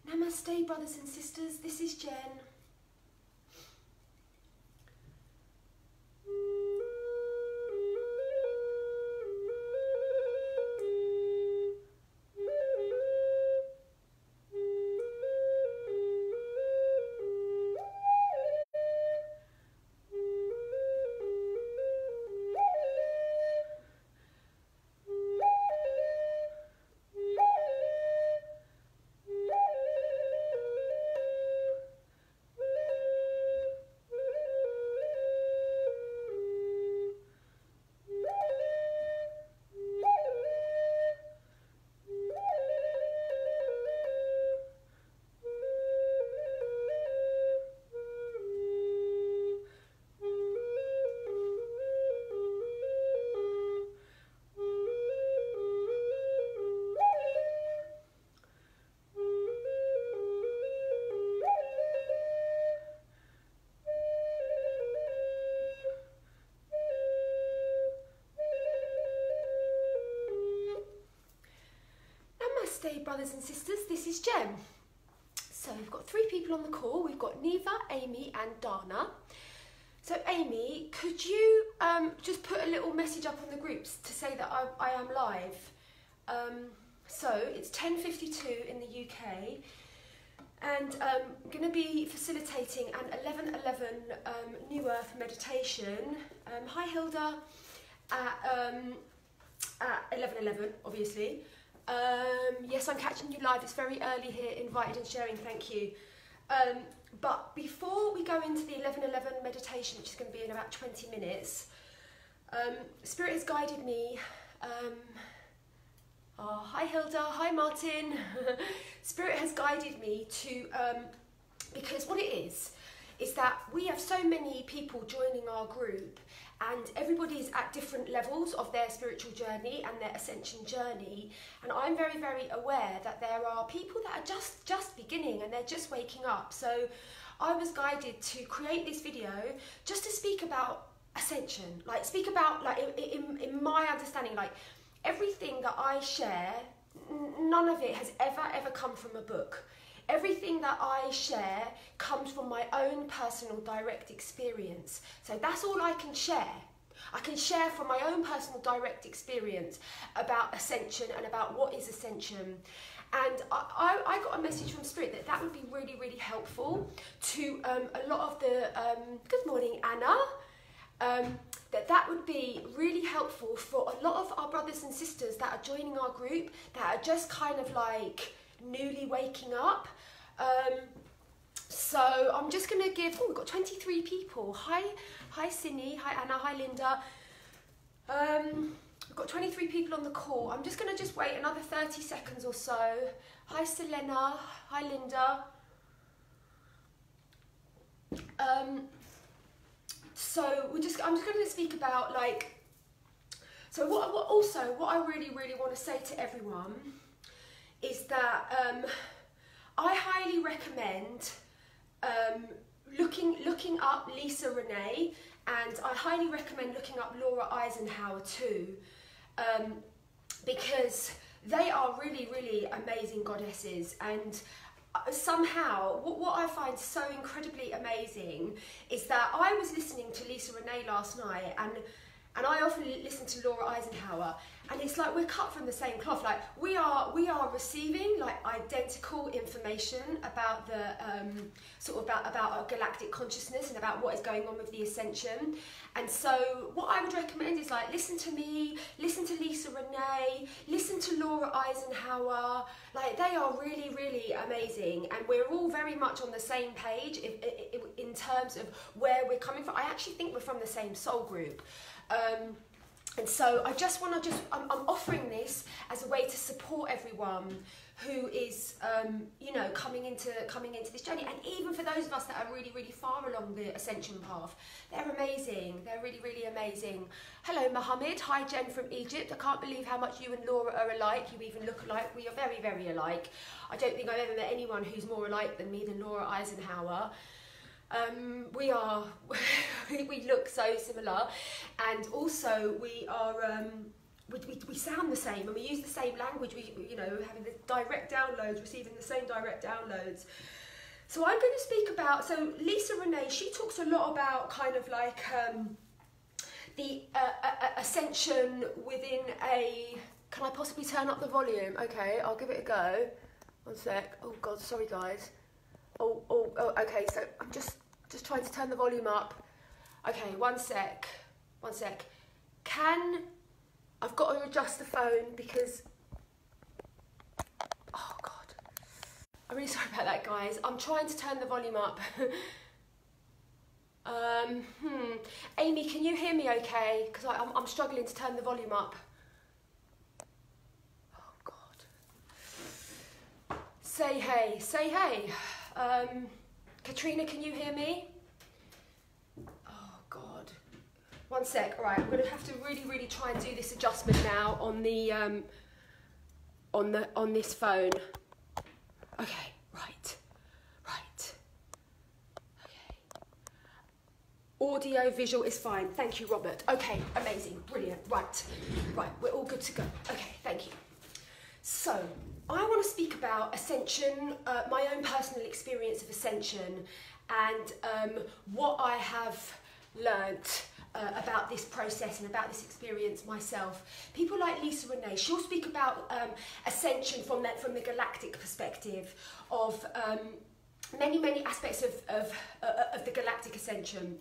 Namaste, brothers and sisters. This is Jen. Namaste, brothers and sisters, this is Jem. So we've got 3 people on the call. We've got Neva, Amy and Dana. So Amy, could you just put a little message up on the groups to say that I am live? So it's 10:52 in the UK, and I'm going to be facilitating an 11:11 New Earth meditation. Hi Hilda, at 11:11 obviously. Yes, I'm catching you live. It's very early here. Invited and sharing, thank you. But before we go into the 11:11 meditation, which is going to be in about 20 minutes, Spirit has guided me. Oh, hi Hilda, hi Martin. Spirit has guided me to, because what it is that we have so many people joining our group, and everybody's at different levels of their spiritual journey and their ascension journey, and I'm very, very aware that there are people that are just beginning and they're just waking up. So I was guided to create this video just to speak about ascension, like speak about, like in my understanding, like everything that I share, none of it has ever come from a book. Everything that I share comes from my own personal direct experience. So that's all I can share. I can share from my own personal direct experience about ascension and about what is ascension. And I got a message from Spirit that would be really, really helpful to a lot of the, good morning Anna, that would be really helpful for a lot of our brothers and sisters that are joining our group, that are just kind of like newly waking up. So I'm just going to give, we've got 23 people. Hi Cindy, hi Anna, hi Linda. We've got 23 people on the call. I'm just going to just wait another 30 seconds or so. Hi Selena, hi Linda. So I'm just going to speak about, like, so what I really want to say to everyone is that I highly recommend looking up Lisa Renee, and I highly recommend looking up Laura Eisenhower too, because they are really amazing goddesses. And somehow what I find so incredibly amazing is that I was listening to Lisa Renee last night, and I often listen to Laura Eisenhower, and it's like we're cut from the same cloth. Like we are receiving like identical information about the sort of about our galactic consciousness and about what is going on with the ascension. And so what I would recommend is like listen to me, listen to Lisa Renee, listen to Laura Eisenhower. Like they are really amazing, and we're all very much on the same page in terms of where we're coming from. I actually think we're from the same soul group. And so I just want to I'm offering this as a way to support everyone who is, you know, coming into this journey. And even for those of us that are really far along the ascension path, they're amazing. They're really amazing. Hello, Mohammed. Hi, Jen from Egypt. I can't believe how much you and Laura are alike. You even look alike. We are very alike. I don't think I've ever met anyone who's more alike than me than Laura Eisenhower. We look so similar, and also we are we sound the same and we use the same language. We you know, having the direct downloads, receiving the same direct downloads. So I'm going to speak about, so Lisa Renee, she talks a lot about kind of like the ascension within a, can I possibly turn up the volume? Okay, I'll give it a go. One sec. Oh God, sorry guys. Oh, okay, so I'm just trying to turn the volume up. Okay, one sec. I've got to adjust the phone because, oh God. I'm really sorry about that, guys. I'm trying to turn the volume up. Amy, can you hear me okay? Because I'm struggling to turn the volume up. Oh God. Say hey, say hey. Katrina, can you hear me? Oh God. One sec. All right, I'm going to have to really try and do this adjustment now on the on this phone. Okay, right. Okay. Audio, visual is fine. Thank you, Robert. Okay, amazing, brilliant. Right, we're all good to go. Okay, thank you. So, I want to speak about Ascension, my own personal experience of Ascension, and what I have learnt about this process and about this experience myself. People like Lisa Renee, she'll speak about Ascension from the galactic perspective of many aspects of the galactic ascension.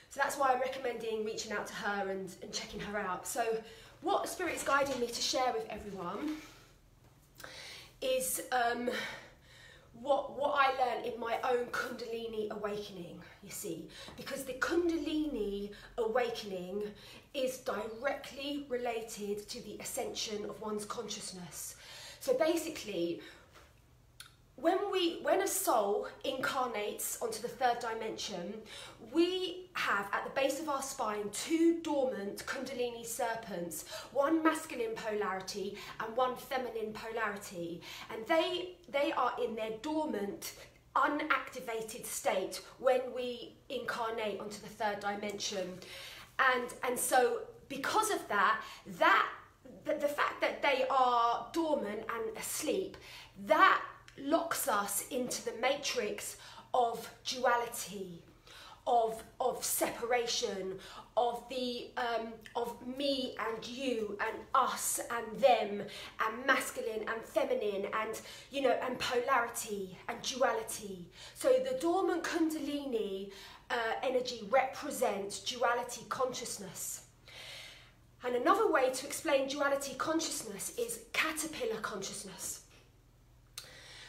So that's why I'm recommending reaching out to her and checking her out. So what Spirit is guiding me to share with everyone is what I learned in my own Kundalini awakening, you see, because the Kundalini awakening is directly related to the ascension of one's consciousness. So basically, when a soul incarnates onto the third dimension, we have at the base of our spine two dormant Kundalini serpents, one masculine polarity and one feminine polarity, and they are in their dormant, unactivated state when we incarnate onto the third dimension. And so because of that, the fact that they are dormant and asleep, that locks us into the matrix of duality, of separation, of the of me and you and us and them and masculine and feminine and, you know, and polarity and duality. So the dormant Kundalini energy represents duality consciousness. And another way to explain duality consciousness is caterpillar consciousness.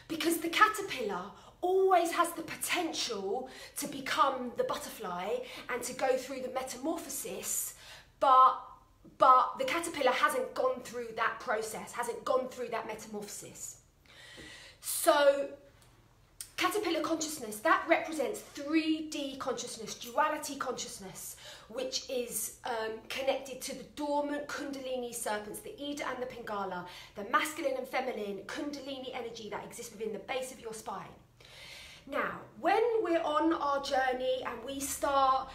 Because the caterpillar always has the potential to become the butterfly and to go through the metamorphosis, but the caterpillar hasn't gone through that process, hasn't gone through that metamorphosis. So caterpillar consciousness, that represents 3D consciousness, duality consciousness, which is connected to the dormant Kundalini serpents, the Ida and the Pingala, the masculine and feminine Kundalini energy that exists within the base of your spine. Now, when we're on our journey and we start,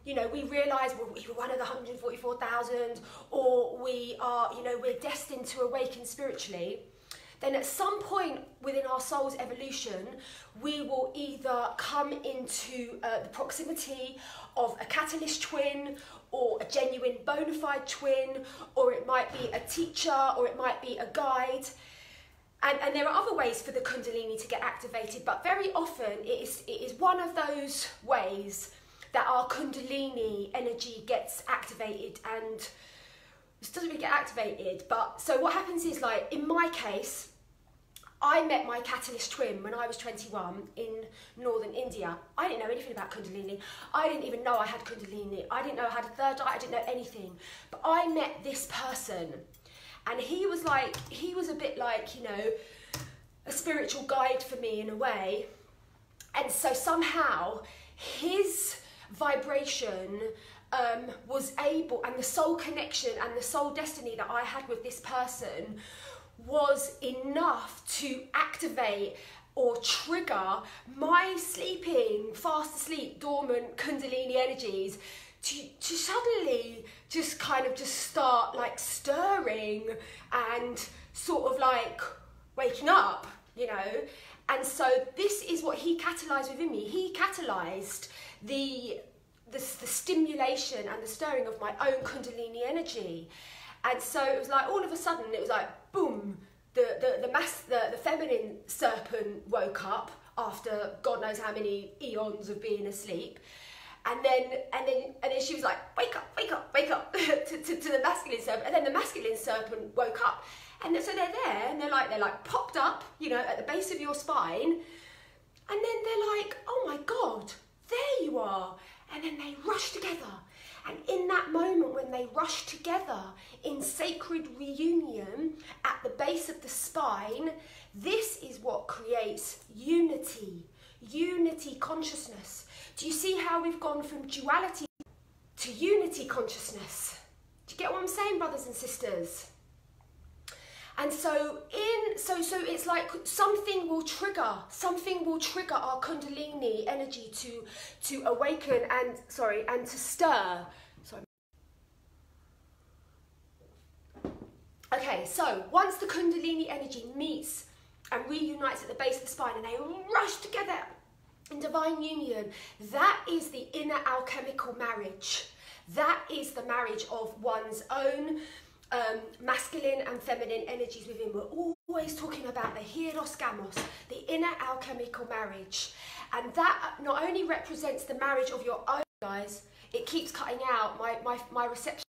you know, we realise we're either one of the 144,000 or we are, you know, we're destined to awaken spiritually, then at some point within our soul's evolution, we will either come into the proximity of a catalyst twin or a genuine bona fide twin, or it might be a teacher, or it might be a guide. And there are other ways for the Kundalini to get activated, but very often it is one of those ways that our Kundalini energy gets activated. And this doesn't really get activated, but so what happens is, like in my case, I met my catalyst twin when I was 21 in northern India. I didn't know anything about Kundalini. I didn't even know I had Kundalini. I didn't know I had a third eye. I didn't know anything. But I met this person, and he was a bit like, you know, a spiritual guide for me in a way. And so somehow his vibration was able, and the soul connection and the soul destiny that I had with this person was enough to activate or trigger my sleeping, fast asleep, dormant Kundalini energies to suddenly just kind of just start like stirring and sort of like waking up, you know. And so this is what he catalysed within me. He catalysed the stimulation and the stirring of my own Kundalini energy. And so it was like all of a sudden it was like boom, the feminine serpent woke up after God knows how many eons of being asleep. And then she was like, wake up, wake up, wake up to the masculine serpent. And then the masculine serpent woke up. And so they're there and they're like popped up, you know, at the base of your spine. And then they're like, oh my God, there you are. And then they rush together. And in that moment when they rush together in sacred reunion at the base of the spine, this is what creates unity consciousness. Do you see how we've gone from duality to unity consciousness? Do you get what I'm saying, brothers and sisters? And so it's like something will trigger our Kundalini energy to awaken and to stir. Sorry. Okay, so once the Kundalini energy meets and reunites at the base of the spine and they rush together in divine union, that is the inner alchemical marriage. That is the marriage of one's own masculine and feminine energies within. We're always talking about the hieros gamos, the inner alchemical marriage. And that not only represents the marriage of your own, guys, it keeps cutting out my reception.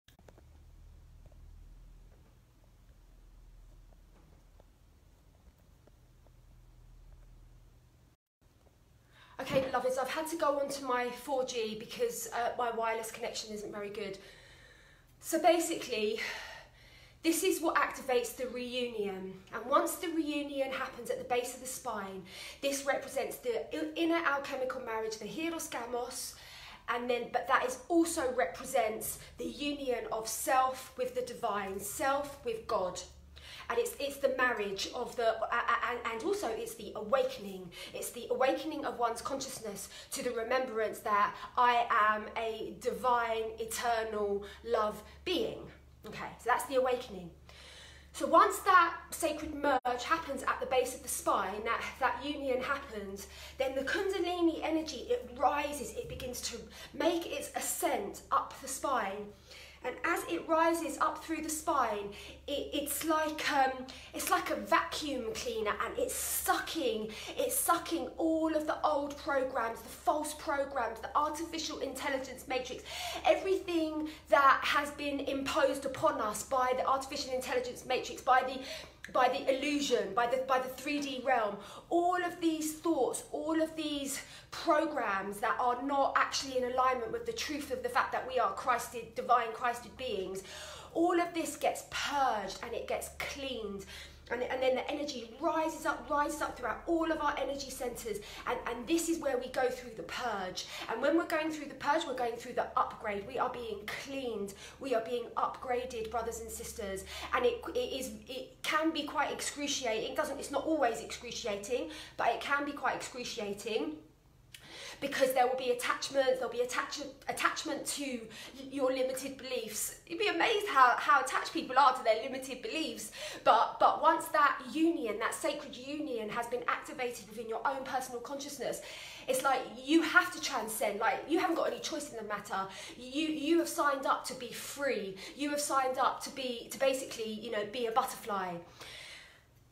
Okay, beloveds, I've had to go onto my 4G because my wireless connection isn't very good. So basically, this is what activates the reunion. And once the reunion happens at the base of the spine, this represents the inner alchemical marriage, the hieros gamos, but that is also represents the union of self with the divine, self with God. And it's the marriage of and also it's the awakening. It's the awakening of one's consciousness to the remembrance that I am a divine, eternal love being. Okay, so that's the awakening. So once that sacred merge happens at the base of the spine, that union happens, then the Kundalini energy, it rises, it begins to make its ascent up the spine. And as it rises up through the spine, it's like a vacuum cleaner, and it's sucking all of the old programs, the false programs, the artificial intelligence matrix, everything that has been imposed upon us by the artificial intelligence matrix, by the illusion, by the 3D realm, all of these thoughts, all of these programs that are not actually in alignment with the truth of the fact that we are Christed, divine Christed beings, all of this gets purged and it gets cleaned. And then the energy rises up throughout all of our energy centers. And this is where we go through the purge. And when we're going through the purge, we're going through the upgrade. We are being cleaned. We are being upgraded, brothers and sisters. And it can be quite excruciating. It's not always excruciating, but it can be quite excruciating. Because there will be attachments, there'll be attachment to your limited beliefs. You'd be amazed how attached people are to their limited beliefs. But once that union, that sacred union has been activated within your own personal consciousness, it's like you have to transcend. Like, you haven't got any choice in the matter. You have signed up to be free. You have signed up to basically, you know, be a butterfly.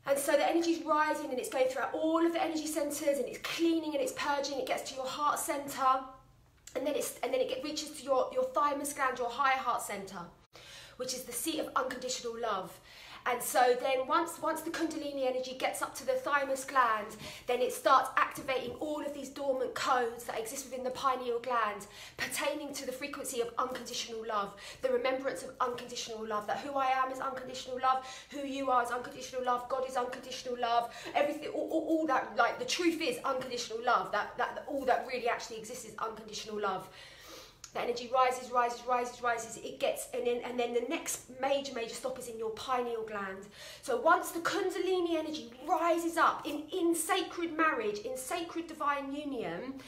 And so the energy is rising and it's going throughout all of the energy centers, and it's cleaning and it's purging. It gets to your heart center, and then it reaches to your thymus gland, your higher heart center, which is the seat of unconditional love. And so then once the Kundalini energy gets up to the thymus gland, then it starts activating all of these dormant codes that exist within the pineal gland, pertaining to the frequency of unconditional love, the remembrance of unconditional love, that who I am is unconditional love, who you are is unconditional love, God is unconditional love, everything, all that, like, the truth is unconditional love, that all that really actually exists is unconditional love. The energy rises, it gets, and then the next major stop is in your pineal gland. So once the Kundalini energy rises up in sacred marriage, in sacred divine union,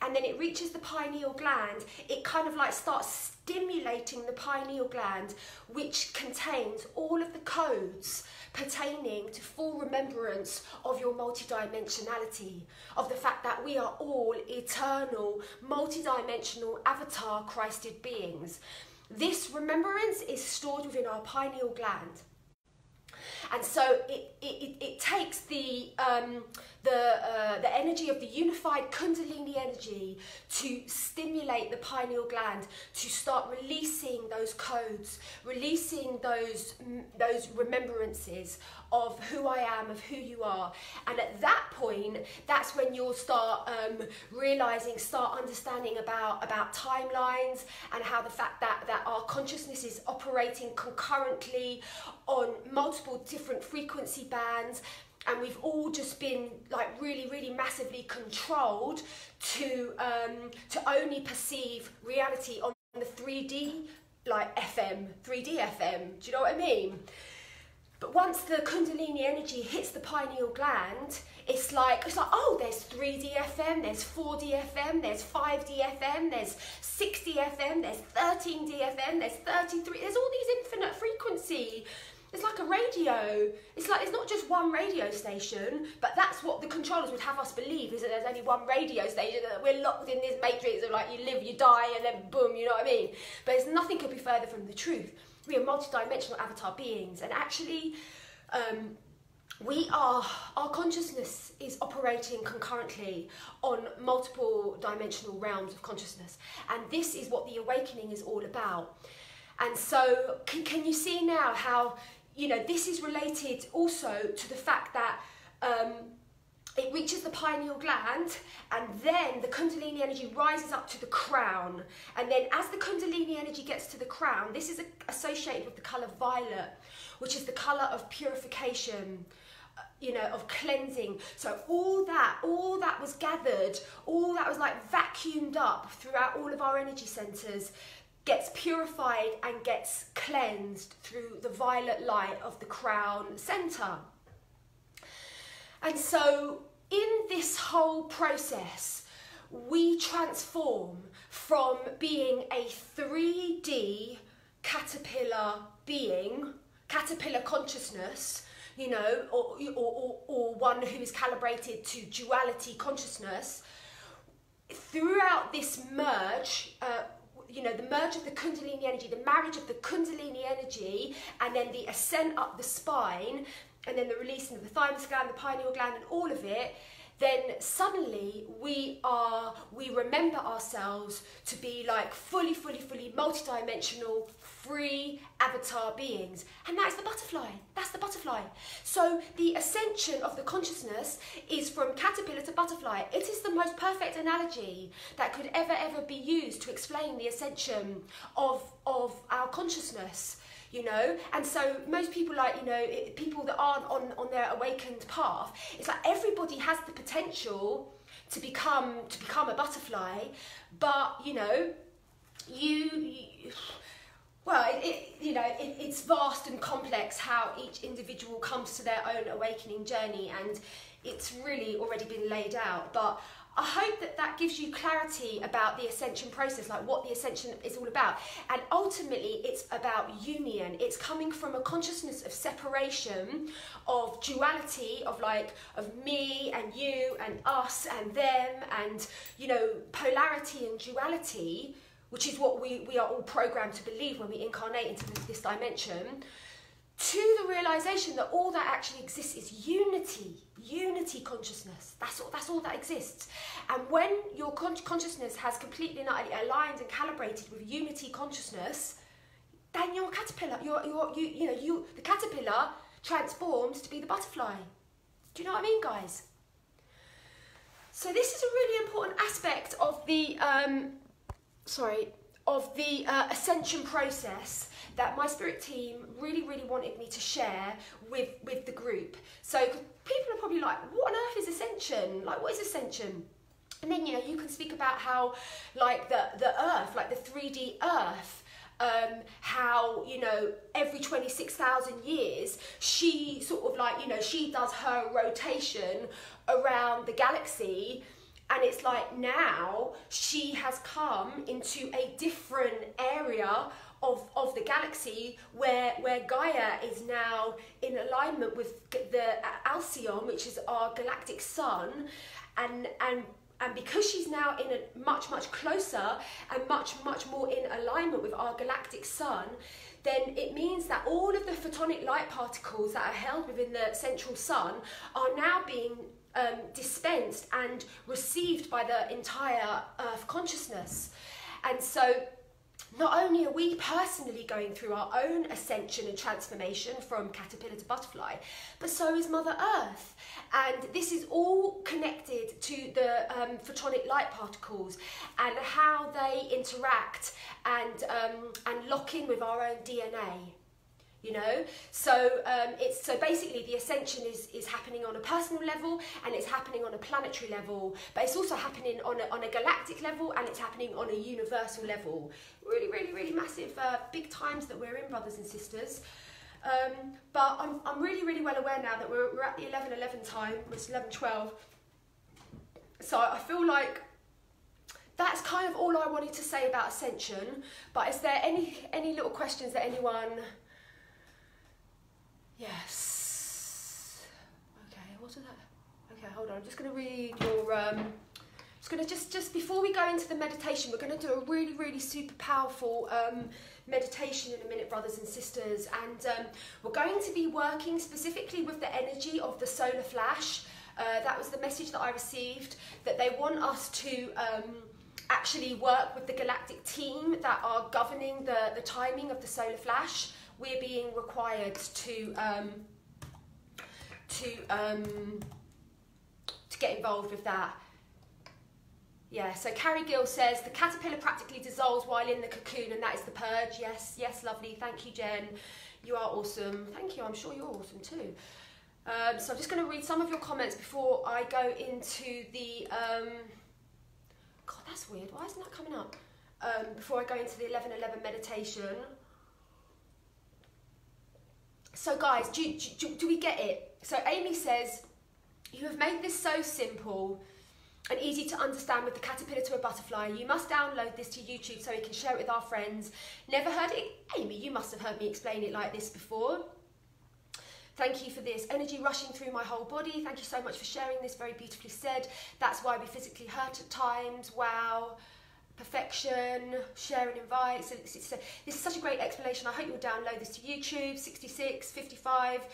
and then it reaches the pineal gland, it kind of like starts stimulating the pineal gland, which contains all of the codes pertaining to full remembrance of your multidimensionality, of the fact that we are all eternal, multidimensional avatar Christed beings. This remembrance is stored within our pineal gland. And so it takes the energy of the unified Kundalini energy to stimulate the pineal gland, to start releasing those codes, releasing those remembrances of who I am, of who you are. And at that point, that's when you'll start realizing, start understanding about timelines, and how the fact that our consciousness is operating concurrently on multiple different frequency bands, and we've all just been like really massively controlled to only perceive reality on the 3D like FM, 3D FM. Do you know what I mean? But once the Kundalini energy hits the pineal gland, it's like, oh, there's 3D FM, there's 4D FM, there's 5D FM, there's 6D FM, there's 13D FM, there's 33, there's all these infinite frequency. It's like a radio. It's like, it's not just one radio station, but that's what the controllers would have us believe, is that there's only one radio station, that we're locked in this matrix of like, you live, you die, and then boom, you know what I mean? But nothing could be further from the truth. We are multidimensional avatar beings, and actually our consciousness is operating concurrently on multiple dimensional realms of consciousness, and this is what the awakening is all about. And so can you see now how, you know, this is related also to the fact that it reaches the pineal gland, and then the Kundalini energy rises up to the crown. And then as the Kundalini energy gets to the crown, this is associated with the colour violet, which is the colour of purification, you know, of cleansing. So all that was gathered, all that was like vacuumed up throughout all of our energy centres, gets purified and gets cleansed through the violet light of the crown centre. And so in this whole process, we transform from being a 3D caterpillar being, caterpillar consciousness, you know, or one who is calibrated to duality consciousness. Throughout this merge, you know, the merge of the Kundalini energy, the marriage of the Kundalini energy, and then the ascent up the spine, and then the releasing of the thymus gland, the pineal gland, and all of it, then suddenly we remember ourselves to be like fully multidimensional, free avatar beings. And that is the butterfly. That's the butterfly. So the ascension of the consciousness is from caterpillar to butterfly. It is the most perfect analogy that could ever be used to explain the ascension of our consciousness. You know, and so most people, like, you know, people that aren't on their awakened path, it's like everybody has the potential to become a butterfly, but you know, it's vast and complex how each individual comes to their own awakening journey, and it's really already been laid out. But I hope that gives you clarity about the ascension process, like what the ascension is all about. And ultimately, it's about union. It's coming from a consciousness of separation, of duality, of me and you and us and them, and, you know, polarity and duality, which is what we are all programmed to believe when we incarnate into this dimension, to the realization that all that actually exists is unity consciousness. That's all that exists. And when your consciousness has completely and utterly aligned and calibrated with unity consciousness, then you're a caterpillar. The caterpillar transforms to be the butterfly. Do you know what I mean, guys? So this is a really important aspect of the ascension process that my spirit team really wanted me to share with the group. So people are probably like, what on earth is ascension? Like, what is ascension? And then, you know, you can speak about how, like, the earth, like the 3D earth, how, you know, every 26,000 years, she sort of, like, you know, she does her rotation around the galaxy, And it's like now she has come into a different area of the galaxy where Gaia is now in alignment with the Alcyon, which is our galactic sun, and because she's now in a much closer and much more in alignment with our galactic sun, then it means that all of the photonic light particles that are held within the central sun are now being dispensed and received by the entire Earth consciousness. And so not only are we personally going through our own ascension and transformation from caterpillar to butterfly, but so is Mother Earth. And this is all connected to the photonic light particles and how they interact and lock in with our own DNA. You know, so so basically the ascension is happening on a personal level, and it's happening on a planetary level, but it's also happening on a galactic level, and it's happening on a universal level. Really massive big times that we're in, brothers and sisters. But I'm really well aware now that we're at the 11:11 time. It's 11:12, so I feel like that's kind of all I wanted to say about ascension. But is there any little questions that anyone? Yes. Okay, what is that? Okay, hold on. I'm just going to read your... just before we go into the meditation, we're going to do a really super powerful meditation in a minute, brothers and sisters. And we're going to be working specifically with the energy of the solar flash. That was the message that I received, that they want us to actually work with the galactic team that are governing the timing of the solar flash. We're being required to get involved with that. Yeah, so Carrie Gill says, the caterpillar practically dissolves while in the cocoon, and that is the purge. Yes, lovely. Thank you, Jen. You are awesome. Thank you. I'm sure you're awesome too. So I'm just going to read some of your comments before I go into the... God, that's weird. Why isn't that coming up? Before I go into the 11:11 meditation. So guys, do we get it? So Amy says, you have made this so simple and easy to understand with the caterpillar to a butterfly. You must download this to YouTube so we can share it with our friends. Never heard it? Amy, you must have heard me explain it like this before. Thank you for this. Energy rushing through my whole body. Thank you so much for sharing this. Very beautifully said. That's why we physically hurt at times. Wow. Perfection, share and invite. So this is such a great explanation. I hope you'll download this to YouTube. 66, 55.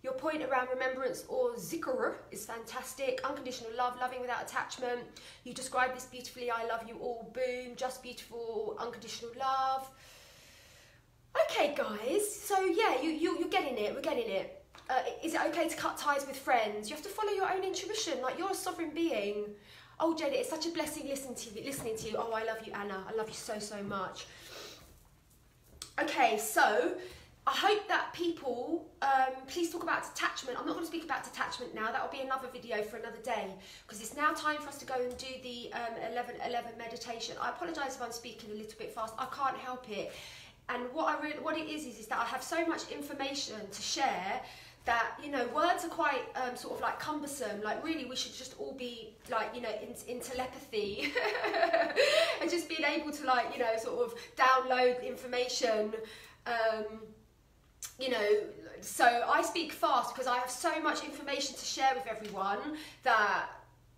Your point around remembrance or zikr is fantastic. Unconditional love, loving without attachment. You describe this beautifully. I love you all. Boom. Just beautiful. Unconditional love. Okay, guys. So yeah, you're getting it. We're getting it. Is it okay to cut ties with friends? You have to follow your own intuition. Like, you're a sovereign being. Oh, Jada, it's such a blessing listening to you. Oh, I love you, Anna. I love you so much. Okay, so I hope that people, please talk about detachment. I'm not going to speak about detachment now. That will be another video for another day, because it's now time for us to go and do the 11:11 meditation. I apologise if I'm speaking a little bit fast. I can't help it. And what it is that I have so much information to share that, you know, words are quite sort of like cumbersome. Like, really, we should just all be like, you know, in telepathy and just being able to, like, you know, sort of download information. You know, so I speak fast because I have so much information to share with everyone that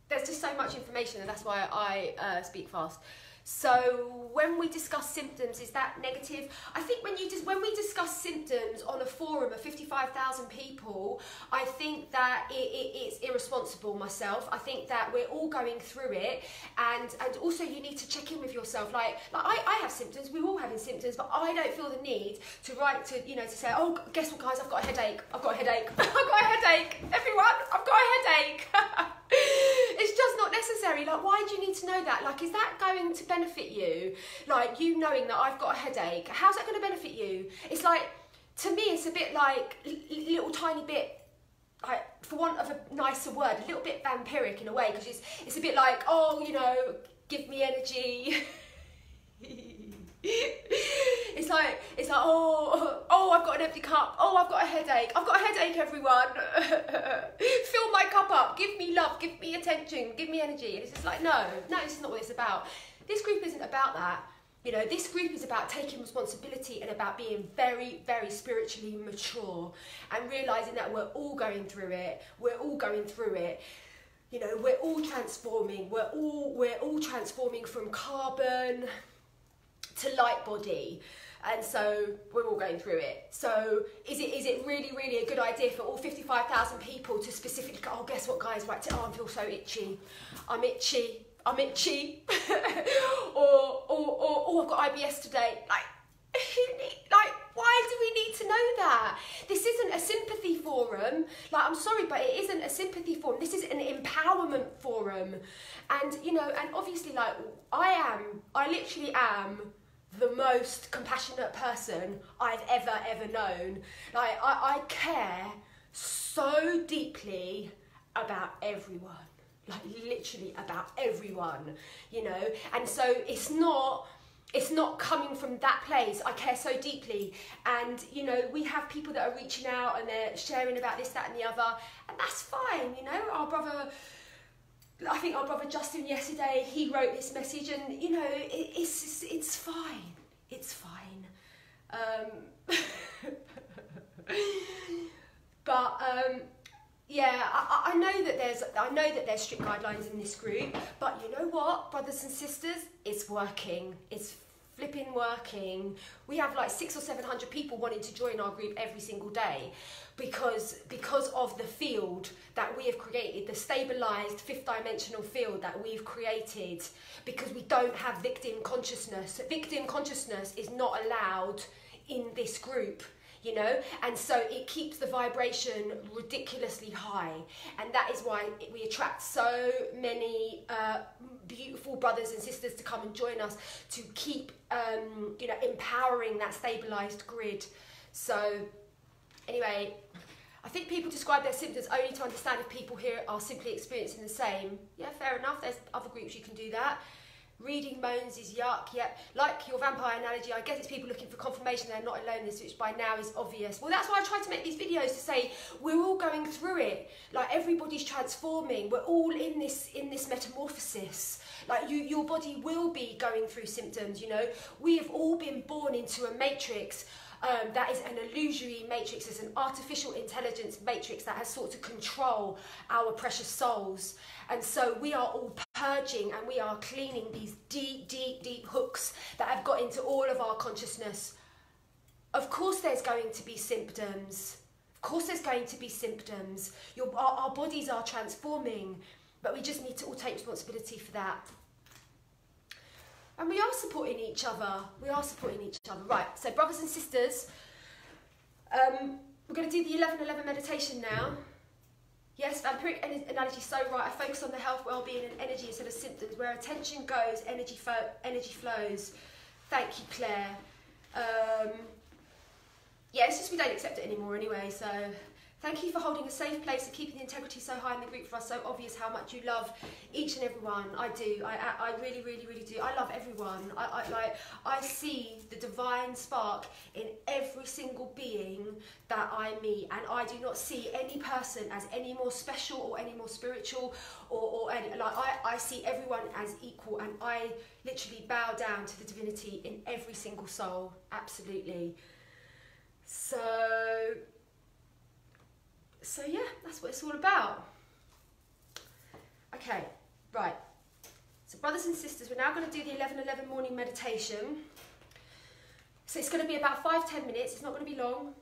there's just so much information, and that's why I speak fast. So when we discuss symptoms, is that negative? I think when we discuss symptoms on a forum of 55,000 people, I think that it's irresponsible myself. I think that we're all going through it, and also you need to check in with yourself. Like I have symptoms, we're all having symptoms, but I don't feel the need to write to, you know, to say, oh, guess what, guys, I've got a headache. I've got a headache. I've got a headache. Everyone, I've got a headache. It's just not necessary. Like, why do you need to know that? Like, is that going to benefit you? Like, you knowing that I've got a headache, how's that going to benefit you? It's like, to me, it's a bit like a little tiny bit, like, for want of a nicer word, a little bit vampiric in a way, because it's a bit like, oh, you know, give me energy. It's like, oh, I've got an empty cup. Oh, I've got a headache. I've got a headache, everyone. Fill my cup up. Give me love, give me attention, give me energy. And it's just like, no, this is not what it's about. This group isn't about that. You know, this group is about taking responsibility and about being very, very spiritually mature and realising that we're all going through it. We're all going through it. You know, we're all transforming. We're all transforming from carbon to light body. And so we're all going through it. So is it really, really a good idea for all 55,000 people to specifically go, oh, guess what, guys, right, I feel so itchy. I'm itchy. or I've got IBS today. Like, why do we need to know that? This isn't a sympathy forum. Like, I'm sorry, but it isn't a sympathy forum. This is an empowerment forum. And, you know, and obviously, like, I literally am the most compassionate person I've ever known. Like, I care so deeply about everyone. Like, literally about everyone, you know. And so it's not coming from that place. I care so deeply. And, you know, we have people that are reaching out and they're sharing about this, that and the other. And that's fine, you know. I think our brother Justin yesterday, he wrote this message and, you know, it's fine. It's fine. Yeah, I know that there's strict guidelines in this group, but you know what, brothers and sisters, it's working. It's flipping working. We have like 600 or 700 people wanting to join our group every single day because of the field that we have created, the stabilized fifth dimensional field that we've created, because we don't have victim consciousness. Victim consciousness is not allowed in this group. You know, and so it keeps the vibration ridiculously high, and that is why we attract so many beautiful brothers and sisters to come and join us to keep you know, empowering that stabilized grid. So anyway, I think people describe their symptoms only to understand if people here are simply experiencing the same. Yeah, fair enough. There's other groups you can do that. Reading moans is yuck, yep. Like your vampire analogy, I guess it's people looking for confirmation they're not alone in this, which by now is obvious. Well, that's why I try to make these videos, to say we're all going through it. Like, everybody's transforming. We're all in this metamorphosis. Like, your body will be going through symptoms, you know. We have all been born into a matrix that is an illusory matrix. It's an artificial intelligence matrix that has sought to control our precious souls. And so we are all purging and we are cleaning these deep hooks that have got into all of our consciousness. Of course there's going to be symptoms. Of course there's going to be symptoms. Our bodies are transforming, but we just need to all take responsibility for that. And we are supporting each other. We are supporting each other. Right, so brothers and sisters, we're going to do the 11-11 meditation now. Yes, vampiric analogy, so right. I focus on the health, well-being and energy instead of symptoms. Where attention goes, energy flows. Thank you, Claire. Yeah, it's just we don't accept it anymore anyway, so... Thank you for holding a safe place and keeping the integrity so high in the group for us. So obvious how much you love each and every one. I do. I really, really, really do. I love everyone. I see the divine spark in every single being that I meet, and I do not see any person as any more special or any more spiritual or any, like, I see everyone as equal, and I literally bow down to the divinity in every single soul. Absolutely. So yeah, that's what it's all about. Okay, right. So brothers and sisters, we're now going to do the 11-11 morning meditation. So it's going to be about 5-10 minutes. It's not going to be long.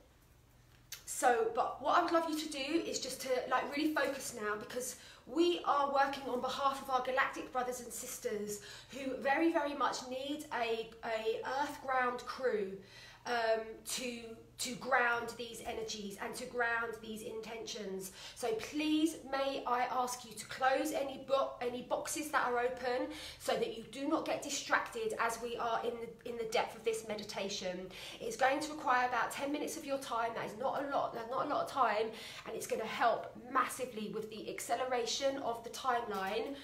So, but what I would love you to do is just to like really focus now, because we are working on behalf of our galactic brothers and sisters who very, very much need a earth ground crew to ground these energies and to ground these intentions. So please, may I ask you to close any boxes that are open so that you do not get distracted as we are in the depth of this meditation. It's going to require about 10 minutes of your time. That is not a lot. That's not a lot of time, and it's going to help massively with the acceleration of the timeline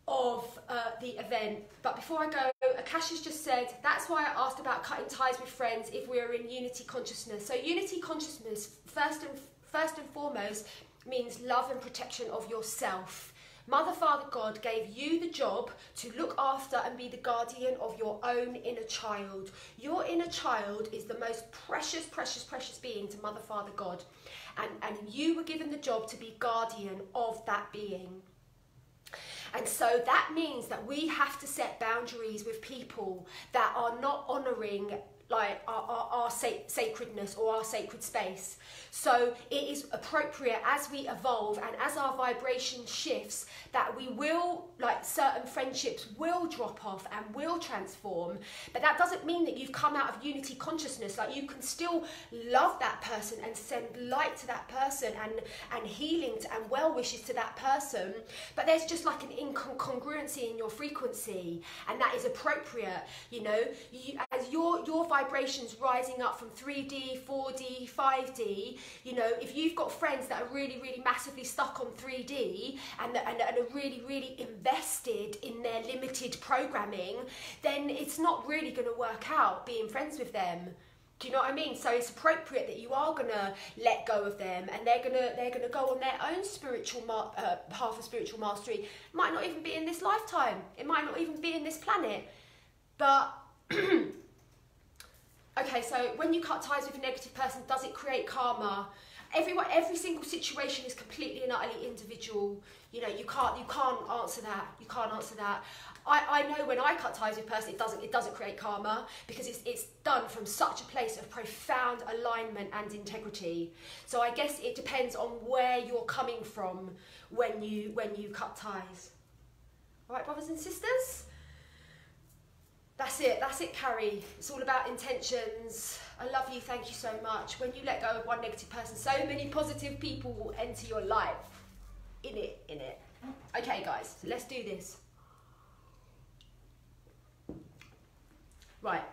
of the event. But before I go, Akash has just said, that's why I asked about cutting ties with friends if we are in unity consciousness. So unity consciousness, first and foremost, means love and protection of yourself. Mother, Father, God gave you the job to look after and be the guardian of your own inner child. Your inner child is the most precious, precious, precious being to Mother, Father, God. And you were given the job to be guardian of that being. And so that means that we have to set boundaries with people that are not honouring like our sacredness or our sacred space. So it is appropriate as we evolve and as our vibration shifts that we will, like certain friendships will drop off and will transform, but that doesn't mean that you've come out of unity consciousness. Like you can still love that person and send light to that person and healing and well wishes to that person, but there's just like an incongruency in your frequency, and that is appropriate. You know, as your vibrations rising up from 3D, 4D, 5D, you know, if you've got friends that are really, really massively stuck on 3D and are really, really invested in their limited programming, then it's not really going to work out being friends with them. Do you know what I mean? So it's appropriate that you are going to let go of them, and they're gonna go on their own spiritual path of spiritual mastery. It might not even be in this lifetime. It might not even be in this planet. But okay, so when you cut ties with a negative person, does it create karma? Every single situation is completely and utterly individual. You know, you can't answer that. You can't answer that. I know when I cut ties with a person, it doesn't create karma, because it's done from such a place of profound alignment and integrity. So I guess it depends on where you're coming from when you cut ties. All right, brothers and sisters? That's it, Carrie. It's all about intentions. I love you, thank you so much. When you let go of one negative person, so many positive people will enter your life. In it. Okay, guys, so let's do this. Right.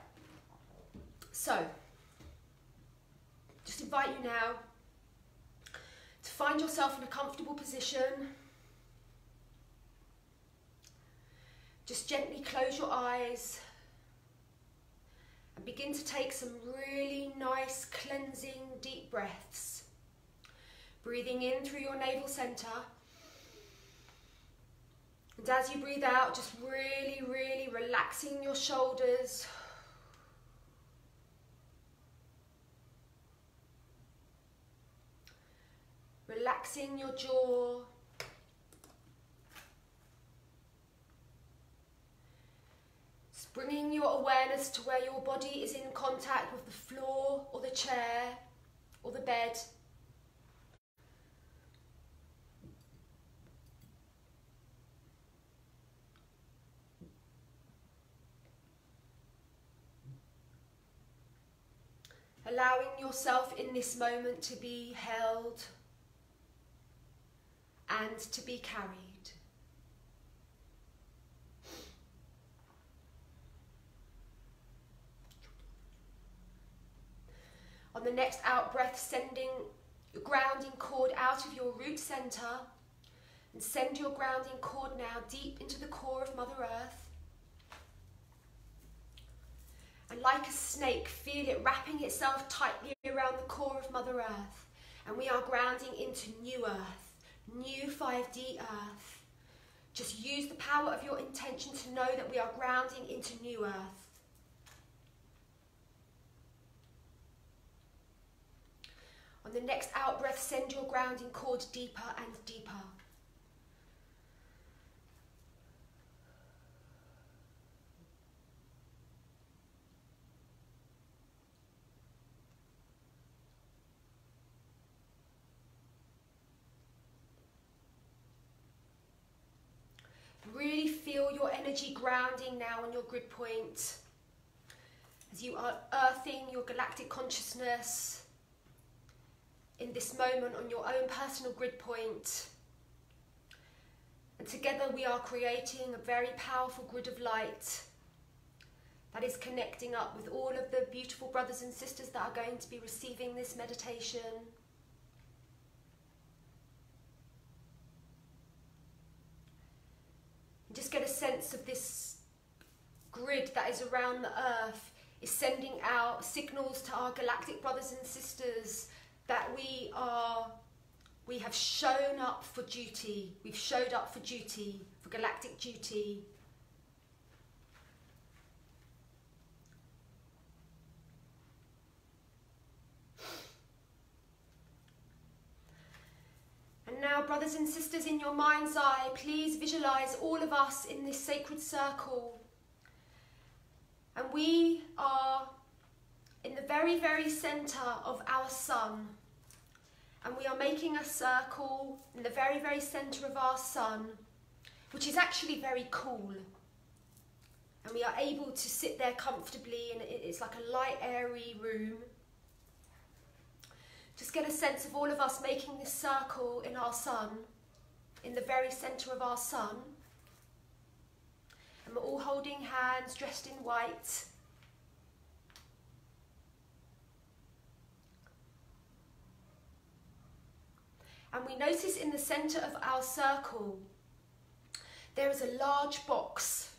So, just invite you now to find yourself in a comfortable position. Just gently close your eyes and begin to take some really nice cleansing deep breaths. Breathing in through your navel center. And as you breathe out, just really, really relaxing your shoulders. Relaxing your jaw. Bringing your awareness to where your body is in contact with the floor or the chair or the bed. Allowing yourself in this moment to be held and to be carried. On the next out breath, sending your grounding cord out of your root center, and send your grounding cord now deep into the core of Mother Earth. And like a snake, feel it wrapping itself tightly around the core of Mother Earth. And we are grounding into new Earth, new 5D Earth. Just use the power of your intention to know that we are grounding into new Earth. On the next out breath, send your grounding cord deeper and deeper. Really feel your energy grounding now on your grid point as you are earthing your galactic consciousness in this moment on your own personal grid point. And together we are creating a very powerful grid of light that is connecting up with all of the beautiful brothers and sisters that are going to be receiving this meditation. And just get a sense of this grid that is around the earth is sending out signals to our galactic brothers and sisters that we are we have shown up for duty. We've showed up for duty, for galactic duty. And now, brothers and sisters, in your mind's eye, please visualize all of us in this sacred circle. And we are in the very, very center of our sun. And we are making a circle in the very, very center of our sun, which is actually very cool. And we are able to sit there comfortably, and it's like a light, airy room. Just get a sense of all of us making this circle in our sun, in the very center of our sun. And we're all holding hands, dressed in white. And we notice in the center of our circle, there is a large box.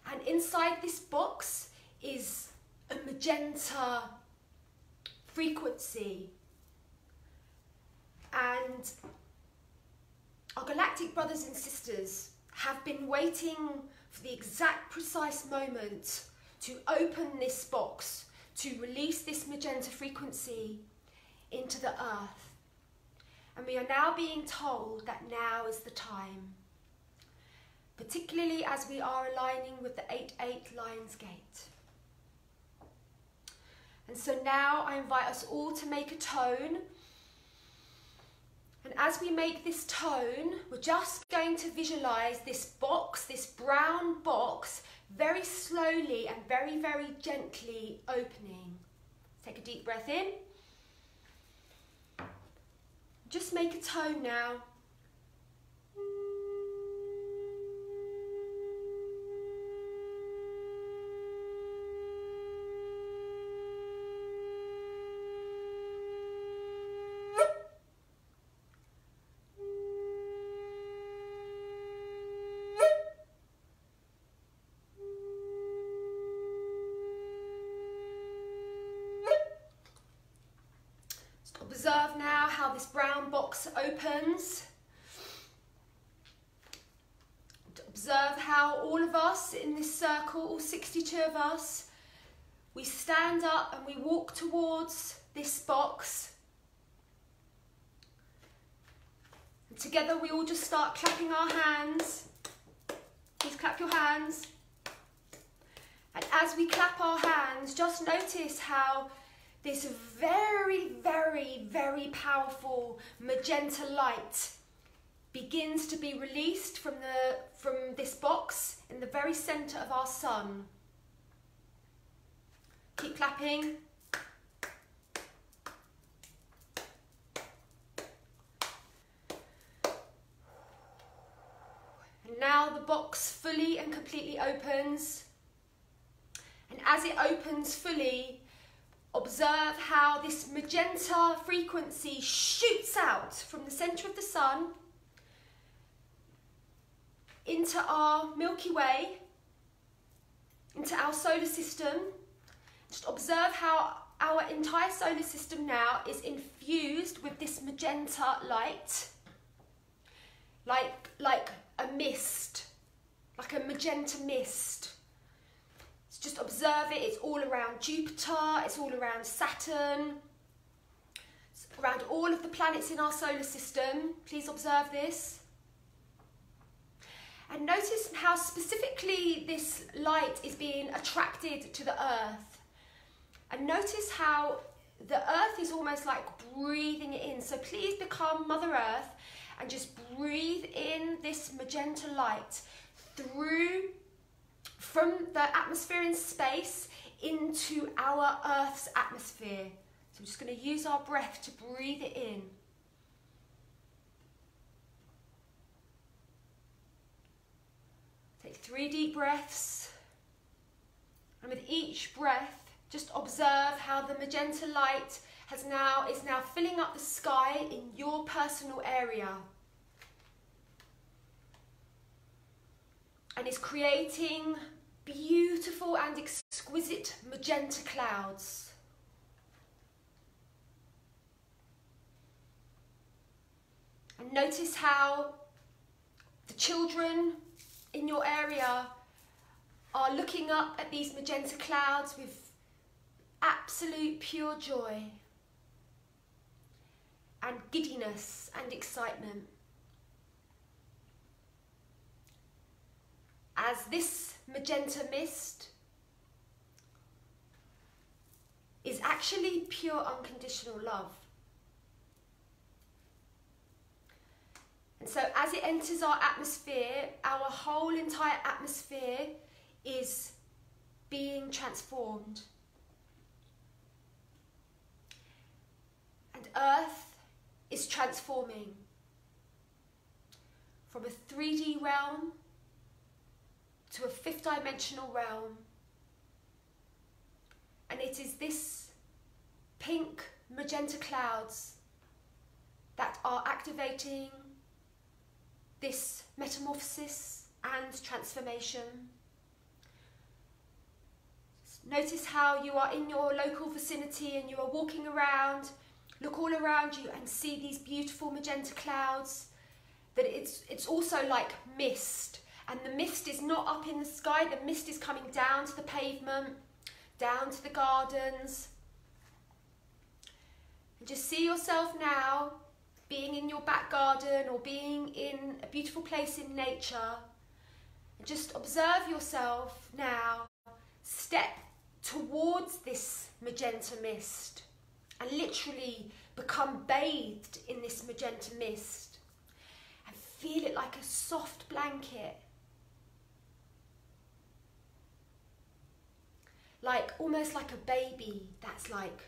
And inside this box is a magenta frequency. And our galactic brothers and sisters have been waiting for the exact precise moment to open this box, to release this magenta frequency into the earth. And we are now being told that now is the time, particularly as we are aligning with the 8-8 Lion's Gate. And so now I invite us all to make a tone. And as we make this tone, we're just going to visualize this box, this brown box, very slowly and very, very gently opening. Take a deep breath in. Just make a tone now. Observe now how this brown box opens. Observe how all of us in this circle, all 62 of us, we stand up and we walk towards this box. And together we all just start clapping our hands. Please clap your hands. And as we clap our hands, just notice how this very, very, very powerful magenta light begins to be released from this box in the very center of our sun. Keep clapping. And now the box fully and completely opens. And as it opens fully, observe how this magenta frequency shoots out from the center of the sun into our Milky Way, into our solar system. Just observe how our entire solar system now is infused with this magenta light, like a mist, like a magenta mist. Just observe it. It's all around Jupiter, it's all around Saturn, it's around all of the planets in our solar system. Please observe this. And notice how specifically this light is being attracted to the earth. And notice how the earth is almost like breathing it in. So please become Mother Earth and just breathe in this magenta light from the atmosphere in space into our Earth's atmosphere. So we're just going to use our breath to breathe it in. Take 3 deep breaths. And with each breath, just observe how the magenta light is now filling up the sky in your personal area. And is creating beautiful and exquisite magenta clouds. And notice how the children in your area are looking up at these magenta clouds with absolute pure joy and giddiness and excitement. As this magenta mist is actually pure unconditional love. And so as it enters our atmosphere, our whole entire atmosphere is being transformed. And Earth is transforming from a 3D realm to a 5th dimensional realm. And it is this pink magenta clouds that are activating this metamorphosis and transformation. Notice how you are in your local vicinity and you are walking around. Look all around you and see these beautiful magenta clouds. That it's also like mist. And the mist is not up in the sky. The mist is coming down to the pavement, down to the gardens. And just see yourself now being in your back garden or being in a beautiful place in nature. And just observe yourself now step towards this magenta mist and literally become bathed in this magenta mist and feel it like a soft blanket. Like almost like a baby that's like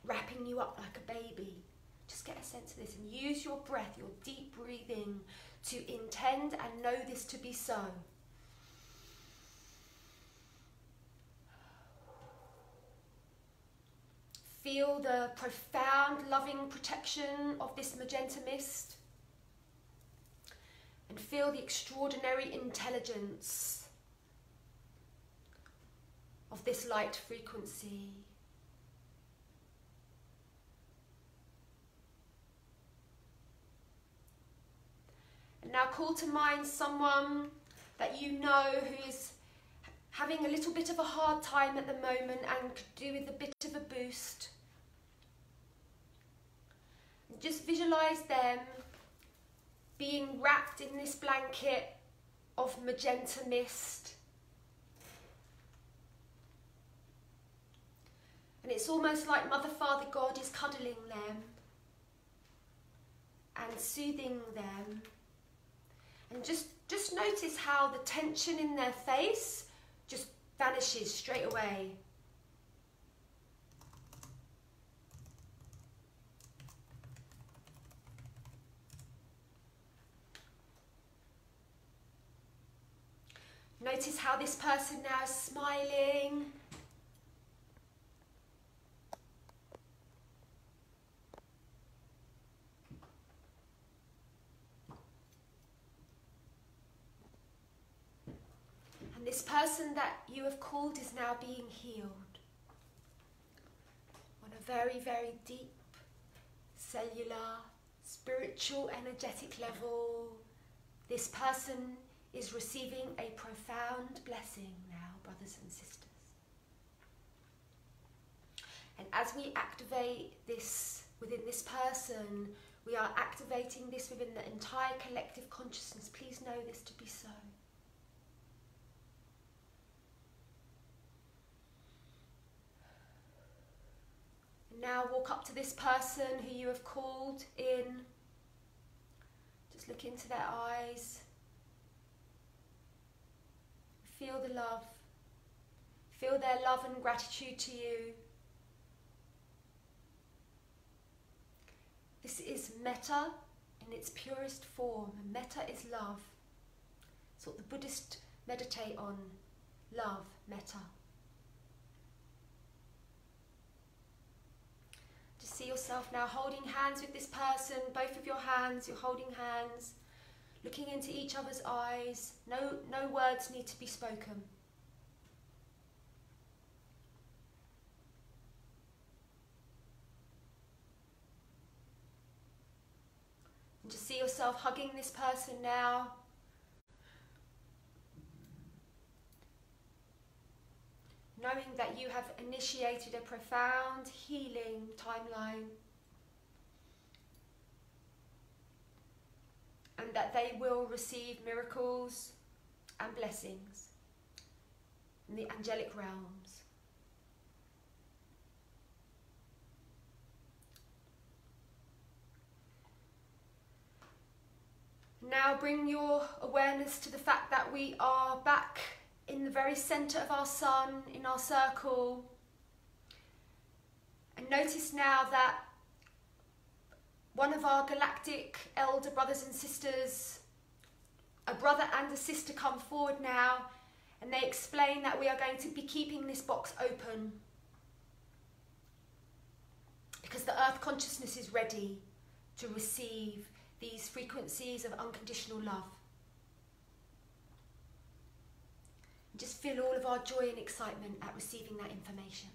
wrapping you up like a baby. Just get a sense of this and use your breath, your deep breathing to intend and know this to be so. Feel the profound loving protection of this magenta mist and feel the extraordinary intelligence of this light frequency. And now call to mind someone that you know who is having a little bit of a hard time at the moment and could do with a bit of a boost. And just visualize them being wrapped in this blanket of magenta mist. And it's almost like Mother, Father, God is cuddling them and soothing them. And just notice how the tension in their face just vanishes straight away. Notice how this person now is smiling. And this person that you have called is now being healed on a very, very deep, cellular, spiritual, energetic level. This person is receiving a profound blessing now, brothers and sisters. And as we activate this within this person, we are activating this within the entire collective consciousness. Please know this to be so. Now walk up to this person who you have called in. Just look into their eyes. Feel the love. Feel their love and gratitude to you. This is metta in its purest form. And metta is love. It's what the Buddhists meditate on. Love, metta. Just see yourself now holding hands with this person, both of your hands, you're holding hands, looking into each other's eyes. No words need to be spoken. And just see yourself yourself hugging this person now. Knowing that you have initiated a profound healing timeline. And that they will receive miracles and blessings in the angelic realms. Now bring your awareness to the fact that we are back in the very centre of our sun, in our circle. And notice now that one of our galactic elder brothers and sisters, a brother and a sister, come forward now, and they explain that we are going to be keeping this box open because the earth consciousness is ready to receive these frequencies of unconditional love. Just feel all of our joy and excitement at receiving that information.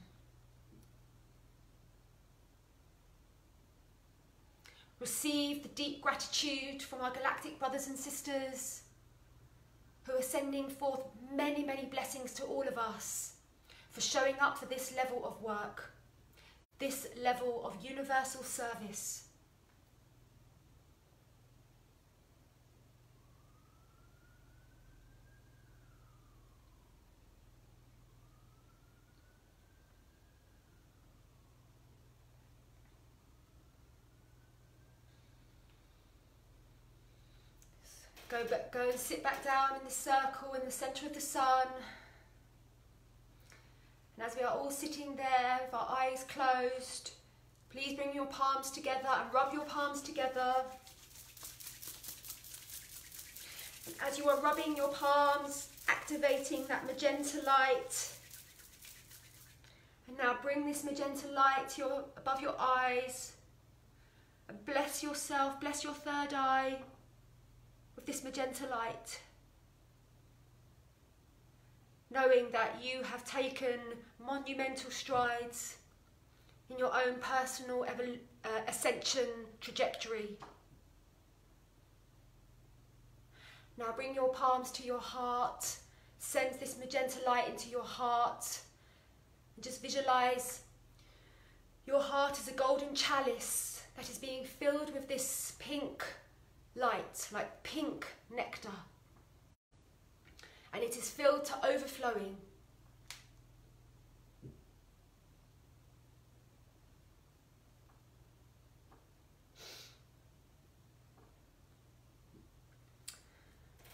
Receive the deep gratitude from our galactic brothers and sisters who are sending forth many, many blessings to all of us for showing up for this level of work, this level of universal service. Go and sit back down in the circle in the centre of the sun. And as we are all sitting there with our eyes closed, please bring your palms together and rub your palms together. And as you are rubbing your palms, activating that magenta light. And now bring this magenta light above your eyes. And bless yourself, bless your third eye with this magenta light, knowing that you have taken monumental strides in your own personal ascension trajectory. Now bring your palms to your heart, send this magenta light into your heart, and just visualize your heart as a golden chalice that is being filled with this pink light, like pink nectar, and it is filled to overflowing.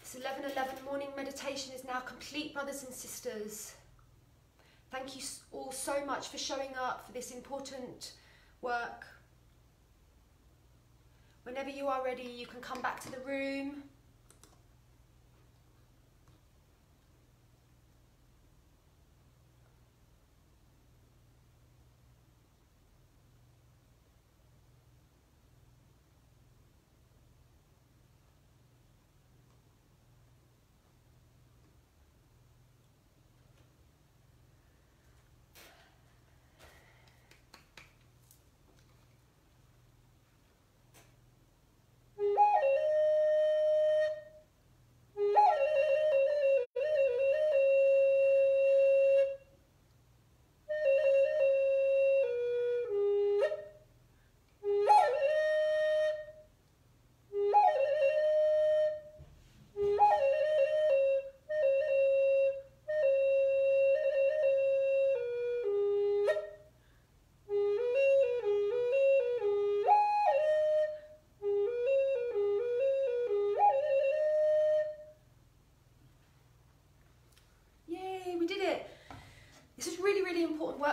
This 11:11 morning meditation is now complete, brothers and sisters. Thank you all so much for showing up for this important work. Whenever you are ready, you can come back to the room.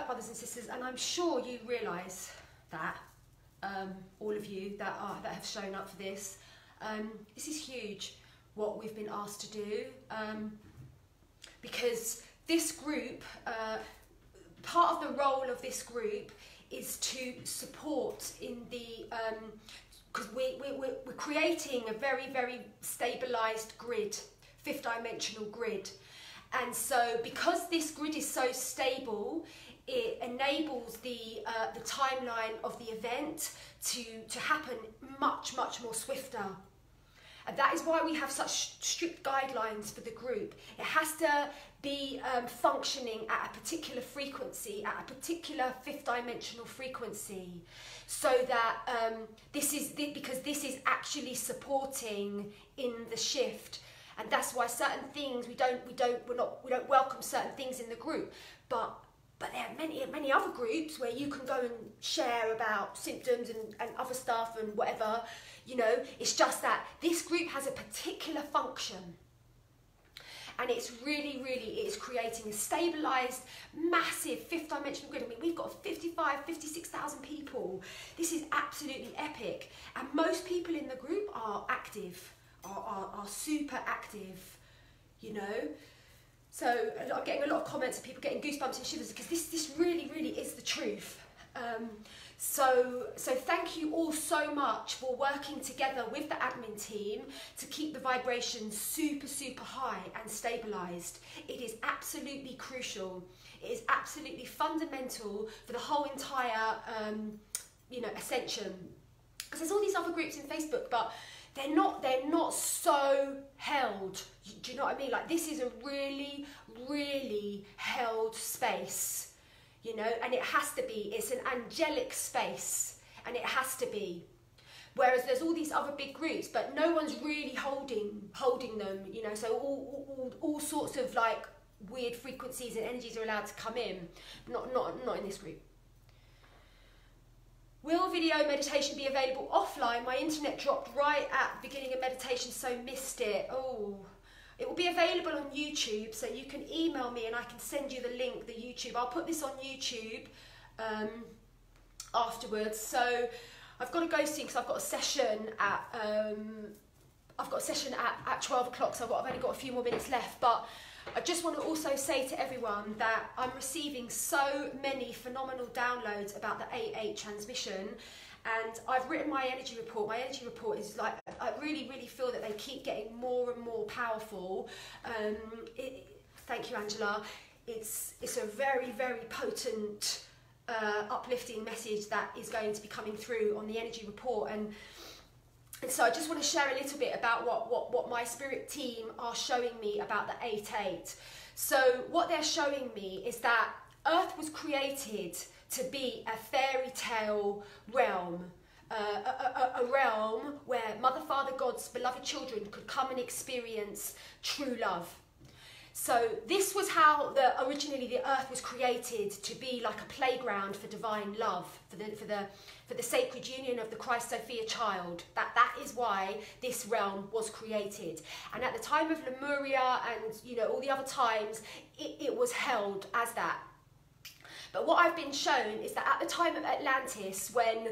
Brothers and sisters, and I'm sure you realise that, all of you that have shown up for this. This is huge, what we've been asked to do, because this group, part of the role of this group is to support in the, because we're creating a very, very stabilised grid, fifth dimensional grid. And so because this grid is so stable, it enables the timeline of the event to happen much, much more swifter. And that is why we have such strict guidelines for the group. It has to be functioning at a particular frequency, at a particular fifth dimensional frequency, so that because this is actually supporting in the shift. And that's why certain things we don't welcome certain things in the group. But there are many other groups where you can go and share about symptoms and other stuff and whatever, you know. It's just that this group has a particular function. And it's really, it is creating a stabilised, massive fifth dimensional grid. I mean, we've got 56,000 people. This is absolutely epic. And most people in the group are active, are super active, you know. So I'm getting a lot of comments of people getting goosebumps and shivers, because this really is the truth. So thank you all so much for working together with the admin team to keep the vibrations super high and stabilised. It is absolutely crucial. It is absolutely fundamental for the whole entire, you know, ascension. Because there's all these other groups in Facebook, but they're not so held. Do you know what I mean? Like, this is a really held space. You know, and it has to be. It's an angelic space, and it has to be. Whereas there's all these other big groups, but no one's really holding them. You know, so all sorts of like weird frequencies and energies are allowed to come in. Not in this group. Will video meditation be available offline? My internet dropped right at the beginning of meditation, so missed it. Oh. It will be available on YouTube, so you can email me and I can send you the link, the YouTube. I'll put this on YouTube afterwards. So I've got to go soon because I've got a session at 12 o'clock, so I've only got a few more minutes left. But I just want to also say to everyone that I'm receiving so many phenomenal downloads about the 8-8 transmission. And I've written my energy report. My energy report is like, I really feel that they keep getting more and more powerful. Thank you, Angela. It's a very potent, uplifting message that is going to be coming through on the energy report. And so I just want to share a little bit about what my spirit team are showing me about the 8-8. So what they're showing me is that Earth was created to be a fairy tale realm, a realm where Mother, Father, God's beloved children could come and experience true love. So this was how originally the earth was created, to be like a playground for divine love, for the sacred union of the Christ Sophia child. That is why this realm was created. And at the time of Lemuria and, you know, all the other times, it was held as that. But what I've been shown is that at the time of Atlantis, when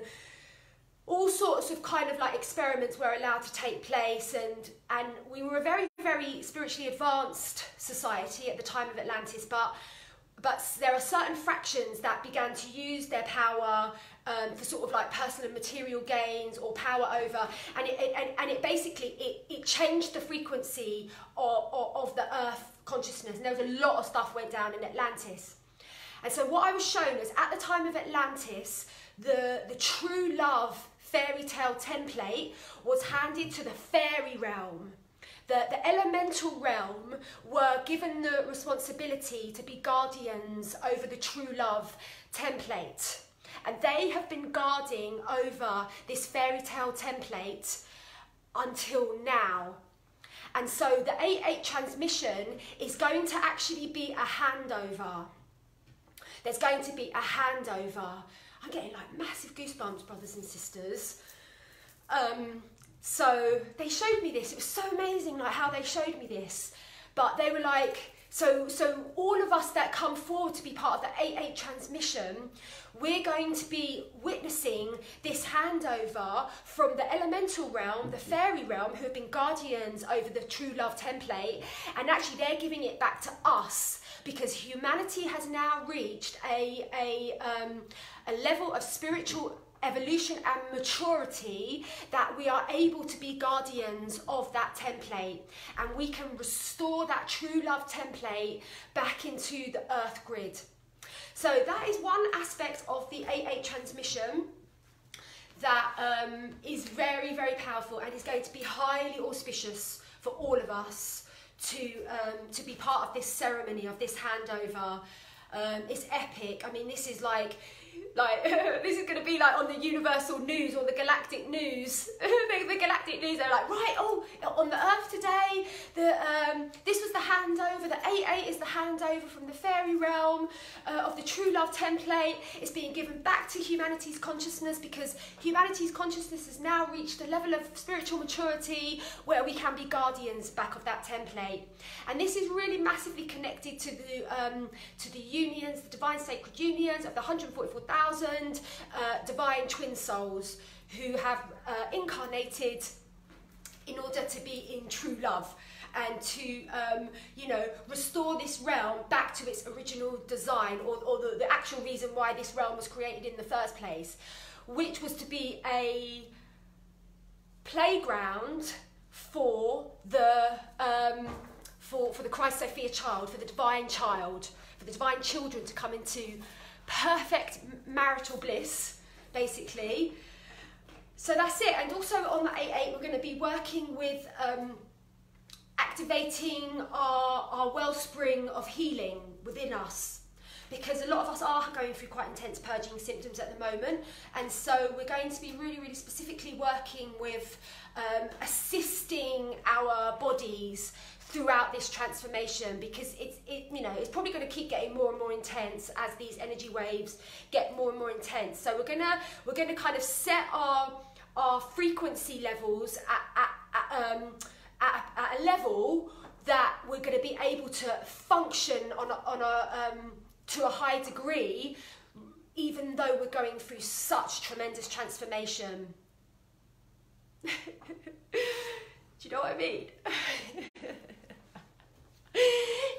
all sorts of kind of like experiments were allowed to take place, and we were a very spiritually advanced society at the time of Atlantis, but there are certain fractions that began to use their power for sort of like personal and material gains or power over, and it basically changed the frequency of the earth consciousness, and there was a lot of stuff went down in Atlantis. And so what I was shown is, at the time of Atlantis, the true love fairy tale template was handed to the fairy realm. The elemental realm were given the responsibility to be guardians over the true love template. And they have been guarding over this fairy tale template until now. And so the 8-8 transmission is going to actually be a handover. There's going to be a handover. I'm getting like massive goosebumps, brothers and sisters. So they showed me this. It was so amazing, like how they showed me this. But they were like, so all of us that come forward to be part of the 8-8 transmission, we're going to be witnessing this handover from the elemental realm, the fairy realm, who have been guardians over the true love template, and actually they're giving it back to us, because humanity has now reached a level of spiritual evolution and maturity that we are able to be guardians of that template, and we can restore that true love template back into the earth grid. So that is one aspect of the 8-8 transmission. that is very, very powerful and is going to be highly auspicious for all of us to be part of this ceremony, of this handover. It's epic. I mean, this is like this is going to be like on the universal news or the galactic news. The galactic news, they're like, right, oh, on the earth today, this was the handover, the 8-8 is the handover from the fairy realm of the true love template. It's being given back to humanity's consciousness, because humanity's consciousness has now reached a level of spiritual maturity where we can be guardians back of that template. And this is really massively connected to the unions, the divine sacred unions of the 144,000 divine twin souls who have incarnated in order to be in true love and to you know, restore this realm back to its original design, or the actual reason why this realm was created in the first place, which was to be a playground for the Christ Sophia child, for the divine child, for the divine children to come into perfect marital bliss, basically. So that's it. And also on the 8-8, we're going to be working with activating our wellspring of healing within us, because a lot of us are going through quite intense purging symptoms at the moment, and so we're going to be really, really specifically working with assisting our bodies throughout this transformation, because you know, it's probably going to keep getting more and more intense as these energy waves get more and more intense. So we're gonna kind of set our frequency levels at a level that we're going to be able to function to a high degree, even though we're going through such tremendous transformation. Do you know what I mean?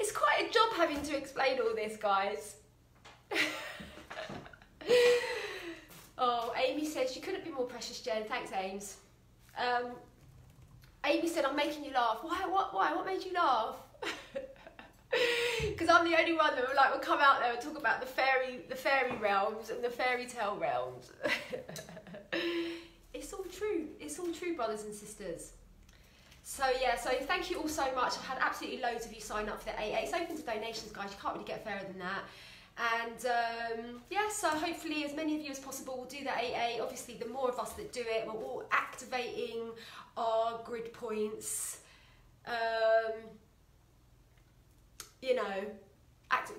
It's quite a job having to explain all this, guys. Oh, Amy says, you couldn't be more precious, Jen. Thanks, Ames. Amy said, I'm making you laugh. Why? What made you laugh? Because I'm the only one that will come out there and talk about the fairy realms and the fairy tale realms. It's all true. It's all true, brothers and sisters. So yeah, so thank you all so much. I've had absolutely loads of you sign up for the 8-8. It's open to donations, guys. You can't really get fairer than that. And yeah, so hopefully as many of you as possible will do the 8-8. Obviously, the more of us that do it, we're all activating our grid points. You know,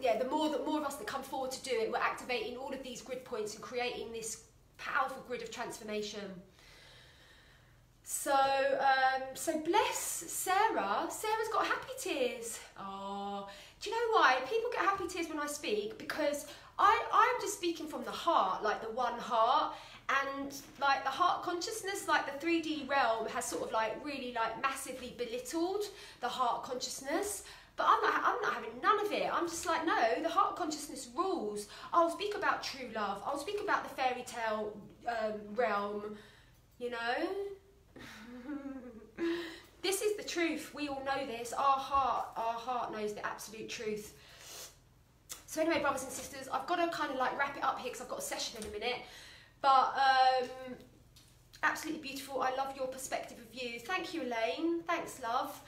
the more of us that come forward to do it, we're activating all of these grid points and creating this powerful grid of transformation. So, so bless Sarah. Sarah's got happy tears. Oh, do you know why? People get happy tears when I speak, because I'm just speaking from the heart, like the one heart, and like the heart consciousness, like the 3D realm has sort of like really like massively belittled the heart consciousness. But I'm not having none of it. I'm just like, no, the heart consciousness rules. I'll speak about true love. I'll speak about the fairy tale realm, you know. This is the truth. We all know this. Our heart knows the absolute truth. So anyway, brothers and sisters, I've got to kind of like wrap it up here because I've got a session in a minute. But absolutely beautiful. I love your perspective of view. Thank you, Elaine. Thanks, love.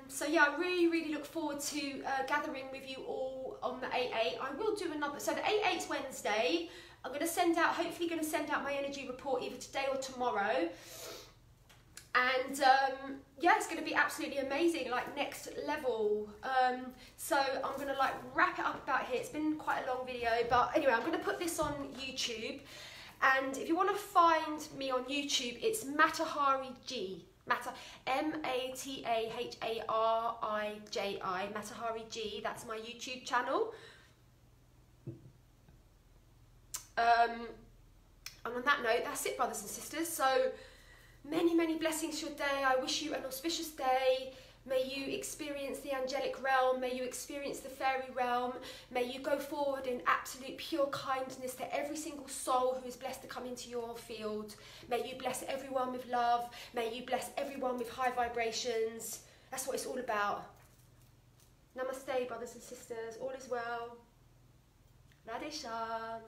So yeah, I really, really look forward to gathering with you all on the 8-8. I will do another. So the 8-8's Wednesday. I'm going to send out, hopefully going to send out my energy report either today or tomorrow. And yeah, it's going to be absolutely amazing, like next level. So I'm going to like wrap it up about here. It's been quite a long video, but anyway, I'm going to put this on YouTube. And if you want to find me on YouTube, it's Matahari G. M-A-T-A-H-A-R-I-J-I, Matahari G. That's my YouTube channel. And on that note, that's it, brothers and sisters. So many, many blessings to your day. I wish you an auspicious day. May you experience the angelic realm. May you experience the fairy realm. May you go forward in absolute pure kindness to every single soul who is blessed to come into your field. May you bless everyone with love. May you bless everyone with high vibrations. That's what it's all about. Namaste, brothers and sisters. All is well. Radhe Sham.